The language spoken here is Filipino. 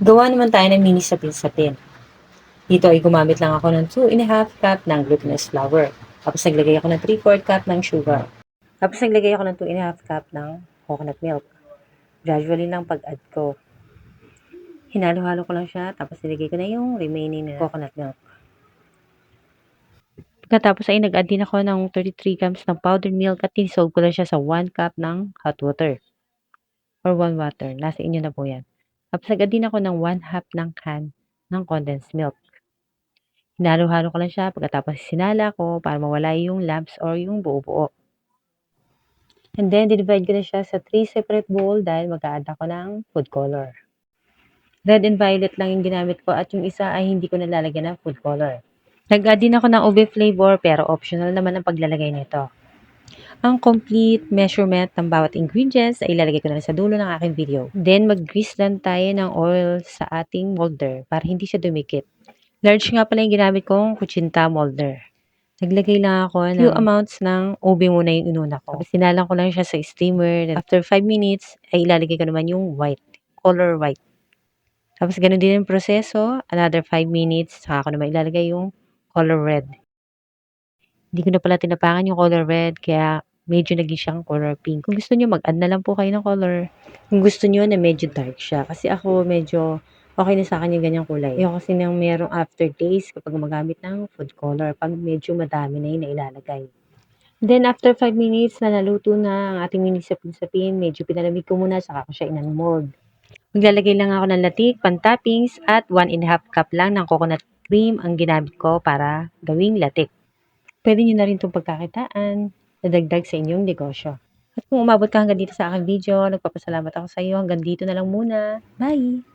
Gawa naman tayo ng mini sapin-sapin. Dito ay gumamit lang ako ng 2½ cup ng glutinous flour. Tapos naglagay ako ng 3/4 cup ng sugar. Tapos naglagay ako ng 2½ cup ng coconut milk. Gradually lang pag-add ko. Hinalo-halo ko lang siya, tapos nilagay ko na yung remaining na coconut milk. Pagkatapos ay nag-add din ako ng 33 grams ng powdered milk at tinsolve ko lang siya sa 1 cup ng hot water or warm water. Nasa inyo na po yan. Tapos nag-add din ako ng 1/2 ng can ng condensed milk. Hinalo-halo ko lang siya pagkatapos sinala ko para mawala yung lumps or yung buo-buo. And then, divide ko na siya sa 3 separate bowl dahil mag-a-add ako ng food color. Red and violet lang yung ginamit ko at yung isa ay hindi ko nalalagyan ng food color. Nag-add din ako ng ube flavor pero optional naman ang paglalagay nito. Ang complete measurement ng bawat ingredients ay ilalagay ko na sa dulo ng aking video. Then, mag-grease lang tayo ng oil sa ating molder para hindi siya dumikit. Large nga pala yung ginamit kong kutsinta molder. Naglagay lang ako ng few amounts ng ube muna yung inuna ko. Tapos sinalang ko lang siya sa steamer. After 5 minutes, ay ilalagay ko naman yung white, color white. Tapos ganun din yung proseso. Another 5 minutes, saka ko naman ilalagay yung color red. Hindi ko na pala tinapangan yung color red, kaya medyo naging siyang color pink. Kung gusto nyo, mag-add na lang po kayo ng color. Kung gusto nyo na medyo dark siya. Kasi ako medyo okay na sa akin yung ganyang kulay. Ayoko kasi nang merong aftertaste kapag gumagamit ng food color pag medyo madami na yung nailalagay. Then after 5 minutes na naluto na ang ating mini sapin-sapin, medyo pinalamig ko muna saka ko siya inanmold. Maglalagay lang ako ng latik, pan-toppings at 1½ cup lang ng coconut cream ang ginamit ko para gawing latik. Pwede nyo na rin itong pagkakitaan na dagdag sa inyong negosyo. At kung umabot ka hanggang dito sa aking video, nagpapasalamat ako sa iyo. Hanggang dito na lang muna. Bye!